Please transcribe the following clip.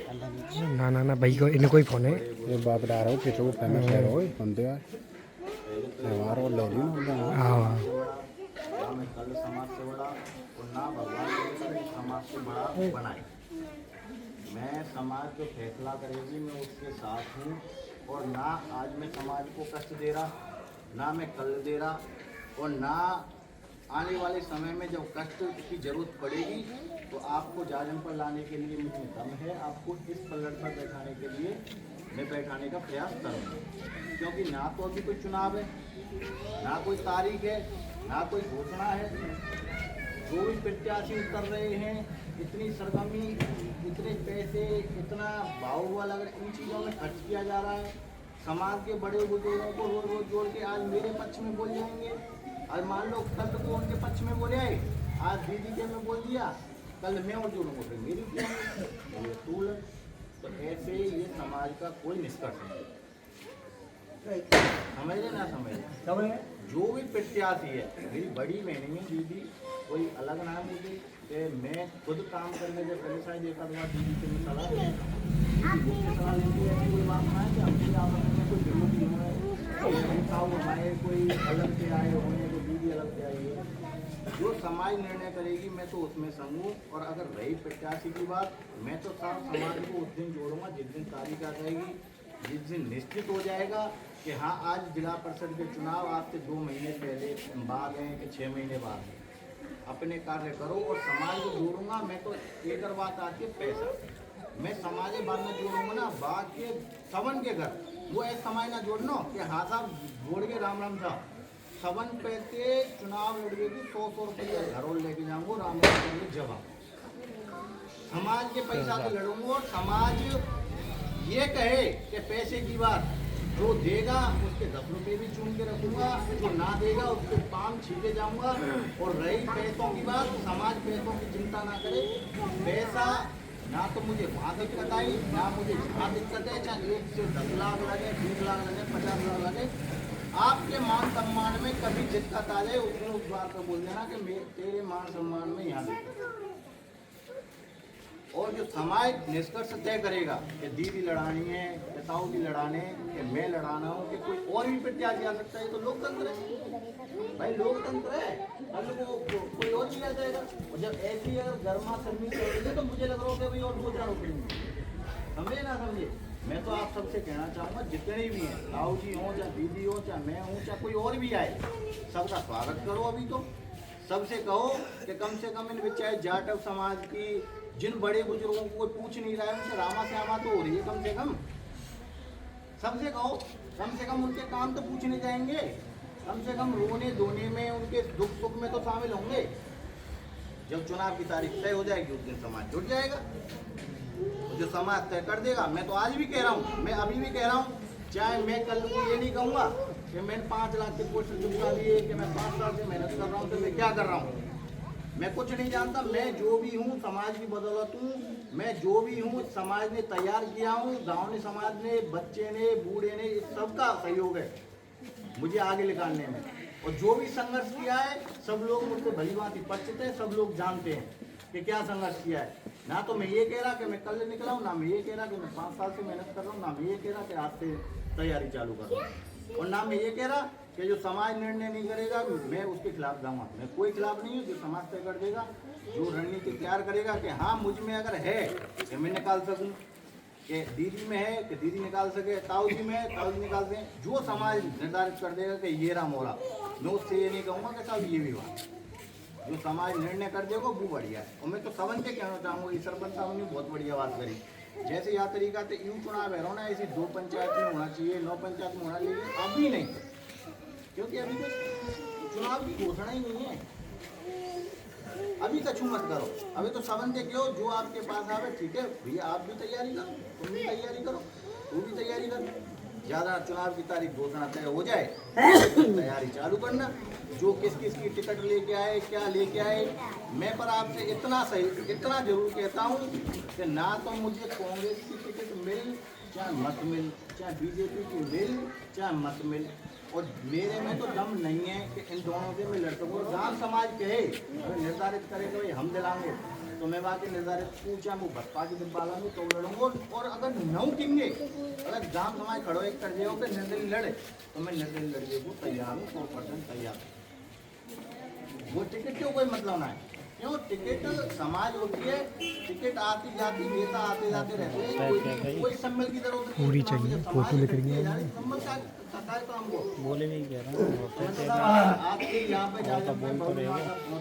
ना ना ना भाई को इन्हें कोई फोन है ये बाप डाल रहा हो पिछले को फेमस है रोए बंदे यार व्यवहार और ले ली ना हाँ ना मैं कल समाज से बड़ा और ना भगवान को समाज से बड़ा बनाए। मैं समाज जो फैसला करेगी मैं उसके साथ हूँ और ना आज मैं समाज को कष्ट दे रहा, ना मैं कल दे रहा और ना आने वाले समय में जब कष्ट की जरूरत पड़ेगी तो आपको जाजम पर लाने के लिए मुझे दम है। आपको इस पलट पर बैठाने के लिए मैं बैठाने का प्रयास करूँगा, क्योंकि ना तो अभी कोई चुनाव है, ना कोई तारीख है, ना कोई घोषणा है। जो भी प्रत्याशी उतर रहे हैं, इतनी सरगर्मी, इतने पैसे, इतना बाहुबल अगर इन चीज़ों में खर्च किया जा रहा है, समाज के बड़े बुजुर्गों को रोज रोज जोड़ के आज मेरे पक्ष में बोल जाएंगे। आज मान लो कल को उनके पक्ष में बोले आए, आज दीदी के में बोल दिया, कल मैं और जोड़ूंगा फिर मेरी ये टूल। तो ऐसे ये समाज का कोई निष्कर्ष नहीं, समझे ना समझे। जो भी प्रत्याशी है, मेरी बड़ी बहनी है दीदी, कोई अलग ना मुझे कि मैं खुद काम करने जब पहले साइड देखा तो दीदी से मैं सलाह सलाह लेती है। कोई बात ना है कि अपनी आपस में कोई जरूरत नहीं है, हमारे कोई अलग से आए होंगे तो दीदी अलग से आई है। जो समाज निर्णय करेगी मैं तो उसमें संग हूँ। और अगर रही प्रत्याशी की बात, मैं तो सारा समाज को उस दिन जोड़ूंगा जिस दिन तारीख आ जाएगी, जिस दिन निश्चित हो जाएगा कि हाँ आज जिला परिषद के चुनाव आज से 2 महीने पहले बाद हैं कि 6 महीने बाद हैं। अपने कार्य करो और समाज को जोड़ूंगा। मैं तो एक और बात आती है पैसा, मैं समाज बाद में जोड़ूंगा ना, बाग के सवन के घर वो ऐसा समाज ना जोड़ना कि हाँ साहब जोड़ के राम राम साहब सवन पैसे चुनाव लड़ेगी 100 रुपये घर और लेके जाऊंगा राम राम के जवाब। समाज के पैसा से लड़ूंगा और समाज ये कहे कि पैसे की बात जो देगा उसके 10 रुपये भी चूम के रखूंगा, जो ना देगा उसके पाम छीटे जाऊंगा। और रही पैसों की बात, समाज पैसों की चिंता ना करे। पैसा ना तो मुझे वहाँ दिक्कत आई, ना मुझे जहाँ दिक्कत है, चाहे 1 से 10 लाख लगे, 20 लाख लगे, 50 लाख लगे, आपके मान सम्मान में कभी दिक्कत आ जाए उसमें उस बात को बोल देना कि तेरे मान सम्मान में यहाँ दिक्कत। और जो समाज निष्कर्ष तय करेगा कि दीदी लड़ानी है, पिताओं की लड़ाने, कि मैं लड़ाना हूँ, कि कोई और भी प्रत्याशी आ सकता है, तो लोकतंत्र है भाई, लोकतंत्र है। कल को कोई और भी आ जाएगा। और जब ऐसी अगर गर्मा सर्दी चलेगी तो मुझे लग रहा है भाई और 2-4 रुपये समझे ना समझे। मैं तो आप सबसे कहना चाहूँगा जितने भी हैं, ताऊ जी हों, चाहे दीदी हो, चाहे मैं हूँ, चाहे कोई और भी आए, सबका स्वागत करो। अभी तो सबसे कहो कि कम से कम इन चाहे जाटव समाज की जिन बड़े बुजुर्गों को कोई पूछ नहीं रहा है उनसे रामा श्यामा तो हो रही है, कम से कम सबसे कहो, कम से कम उनके काम तो पूछने जाएंगे, कम से कम रोने धोने में उनके दुख सुख में तो शामिल होंगे। जब चुनाव की तारीख तय हो जाएगी उस दिन समाज जुट जाएगा, तो जो समाज तय कर देगा। मैं तो आज भी कह रहा हूँ, मैं अभी भी कह रहा हूँ, चाहे मैं कल को ये नहीं कहूँगा कि मैंने 5 लाख के पोस्टर चिपका दिए, कि मैं 5 साल से मेहनत कर रहा हूँ, तो मैं क्या कर रहा हूँ, मैं कुछ नहीं जानता। मैं जो भी हूँ समाज की बदौलत हूँ, मैं जो भी हूँ समाज ने तैयार किया हूँ, गांव ने, समाज ने, बच्चे ने, बूढ़े ने, इस सबका सहयोग है मुझे आगे निकालने में। और जो भी संघर्ष किया है सब लोग मुझसे भली भांति परिचित है, सब लोग जानते हैं कि क्या संघर्ष किया है। ना तो मैं ये कह रहा कि मैं कल निकला हूँ, ना मैं ये कह रहा कि मैं 5 साल से मेहनत कर रहा हूँ, ना मैं ये कह रहा कि आज से तैयारी चालू कर रहा हूँ, और ना मैं ये कह रहा कि जो समाज निर्णय नहीं करेगा मैं उसके खिलाफ जाऊँगा। मैं कोई खिलाफ नहीं हूँ, जो समाज तय कर देगा, जो रणनीति तैयार करेगा कि हाँ मुझ में अगर है कि मैं निकाल सकूँ, कि दीदी में है कि दीदी निकाल सके, ताऊ जी में है ताऊ जी निकाल दें, जो समाज निर्धारित कर देगा कि ये रहा मोरा, मैं उससे ये नहीं कहूँगा कि साहब ये भी बात, जो समाज निर्णय कर देगा वो बढ़िया है। और मैं तो सबन से कहना चाहूँगा, इस सरपंच साहब ने बहुत बढ़िया बात करी, जैसे यह तरीका तो यूँ चुनाव है ना, ऐसी 2 पंचायत में होना चाहिए, 9 पंचायत में होना चाहिए, अभी नहीं, क्योंकि अभी तो चुनाव की घोषणा ही नहीं है। अभी कछु मत करो, अभी तो सबन देख लो, जो आपके पास आवे ठीक है भैया, आप भी तैयारी करो, तुम भी तैयारी करो, तू भी तैयारी कर, ज़्यादा चुनाव की तारीख घोषणा तय हो जाए तैयारी चालू करना। जो किस किस की टिकट लेके आए, क्या लेके आए, मैं पर आपसे इतना जरूर कहता हूँ कि ना तो मुझे कांग्रेस की टिकट मिल चाहे मत मिल, चाहे बीजेपी की मिल चाहे मत मिल, और मेरे में तो दम नहीं है कि इन दोनों से मैं लड़ सकूँ। गांव समाज कहे, अगर निर्धारित करे तो हम दिलाएंगे, तुम्हें बाकी निर्धारित पूछा मुँह बप्पा की दिब्बाला में तो लड़ूंगा और अगर नौ किंगे अगर जाम समाज खड़ो एक कर जाओ के निर्दलीय लड़े तो मैं निर्दलीय लड़ने को तैयार हूँ 100% तैयार हूँ। वो टिकट क्यों कोई मतलब ना है क्यों टिकट समाज होती है टिकट आती जाती नेता आते जाते रहते हैं कोई सम्मेलन की जरूरत नहीं पूरी चाहिए फोटो लेकर गए सम्मेलन का काम को बोले नहीं कह रहा हूँ आपके यहाँ पे जा